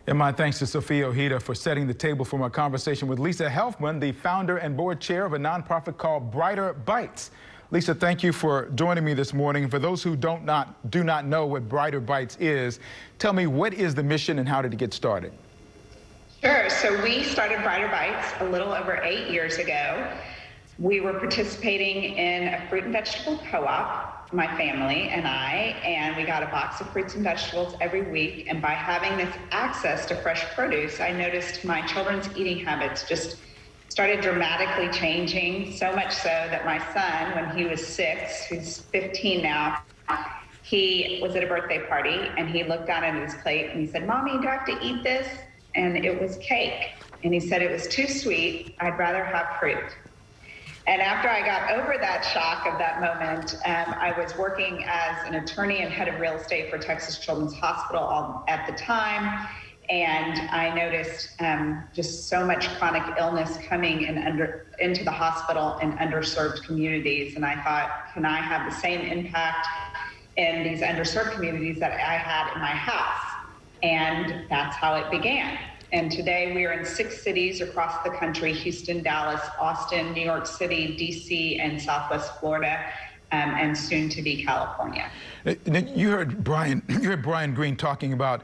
And my thanks to Sophia Ojeda for setting the table for my conversation with Lisa Helfman, the founder and board chair of a nonprofit called Brighter Bites. Lisa, thank you for joining me this morning. For those who do not know what Brighter Bites is, tell me, what is the mission and how did it get started? Sure. So we started Brighter Bites a little over 8 years ago. We were participating in a fruit and vegetable co-op, my family and I, and we got a box of fruits and vegetables every week. And by having this access to fresh produce, I noticed my children's eating habits just started dramatically changing, so much so that my son, when he was 6, who's 15 now, he was at a birthday party and he looked down at his plate and he said, "Mommy, do I have to eat this?" And it was cake. And he said, "It was too sweet. I'd rather have fruit." And after I got over that shock of that moment, I was working as an attorney and head of real estate for Texas Children's Hospital at the time. And I noticed just so much chronic illness coming into the hospital in underserved communities. And I thought, can I have the same impact in these underserved communities that I had in my house? And that's how it began. And today we are in 6 cities across the country: Houston, Dallas, Austin, New York City, D.C., and Southwest Florida, and soon to be California. You heard Brian Green talking about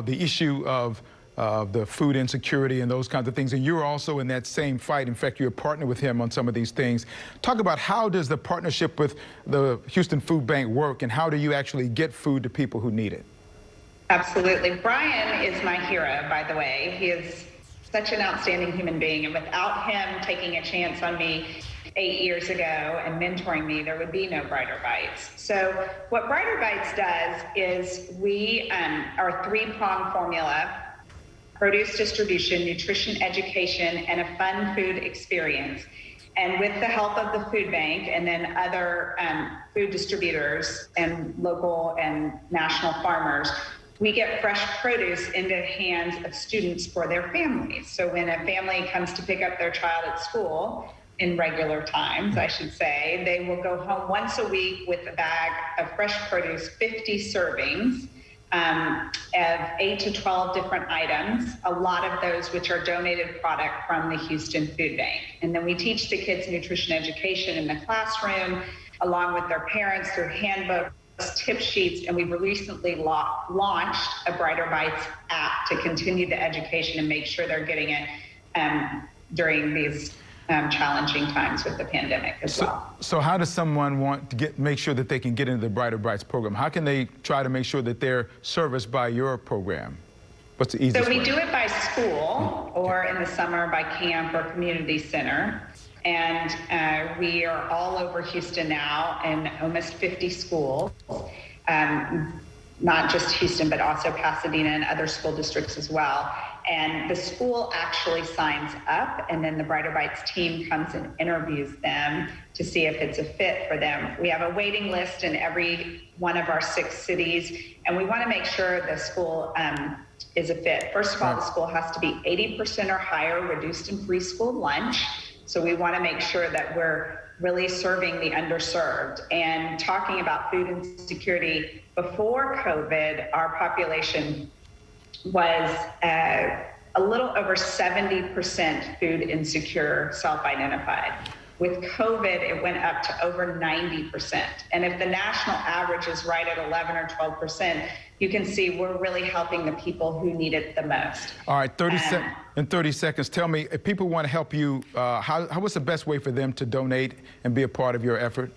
the issue of the food insecurity and those kinds of things, and you're also in that same fight. In fact, you're a partner with him on some of these things. Talk about, how does the partnership with the Houston Food Bank work, and how do you actually get food to people who need it? Absolutely. Brian is my hero, by the way. He is such an outstanding human being, and without him taking a chance on me 8 years ago and mentoring me, there would be no Brighter Bites. So what Brighter Bites does is we are a 3-pronged formula: produce distribution, nutrition education, and a fun food experience. And with the help of the food bank and then other food distributors and local and national farmers, we get fresh produce into the hands of students for their families. So when a family comes to pick up their child at school, in regular times, I should say, they will go home once a week with a bag of fresh produce, 50 servings of 8 to 12 different items, a lot of those which are donated product from the Houston Food Bank. And then we teach the kids nutrition education in the classroom, along with their parents, through handbooks, tip sheets, and we recently launched a Brighter Bites app to continue the education and make sure they're getting it during these challenging times with the pandemic as well. So how does someone want to make sure that they can get into the Brighter Bites program? How can they try to make sure that they're serviced by your program? What's the easiest way? So we do it by school, or in the summer by camp or community center. And we are all over Houston now in almost 50 schools, not just Houston, but also Pasadena and other school districts as well. And the school actually signs up, and then the Brighter Bites team comes and interviews them to see if it's a fit for them. We have a waiting list in every one of our 6 cities, and we want to make sure the school is a fit. First of all, the school has to be 80% or higher reduced and free school lunch. So we want to make sure that we're really serving the underserved. And talking about food insecurity, before COVID, our population was a little over 70% food insecure, self-identified. With COVID, it went up to over 90%. And if the national average is right at 11 or 12%, you can see we're really helping the people who need it the most. All right, 30 seconds, tell me, if people want to help you, what's the best way for them to donate and be a part of your effort?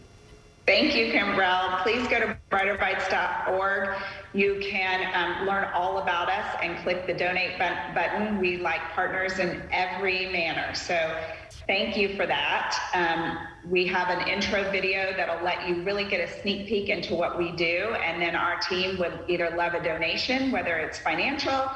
Thank you, Kimbrell. Please go to brighterbites.org. You can learn all about us and click the donate button. We like partners in every manner. So thank you for that. We have an intro video that'll let you really get a sneak peek into what we do. And then our team would either love a donation, whether it's financial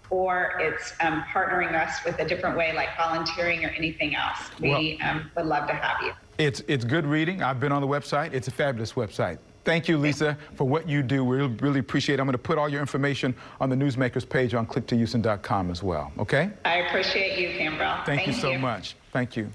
or it's partnering us with a different way, like volunteering or anything else. We would love to have you. It's good reading. I've been on the website. It's a fabulous website. Thank you, Lisa, for what you do. We really appreciate it. I'm going to put all your information on the Newsmakers page on clicktohouston.com as well, okay? I appreciate you, Kimbrell. Thank you so much. Thank you.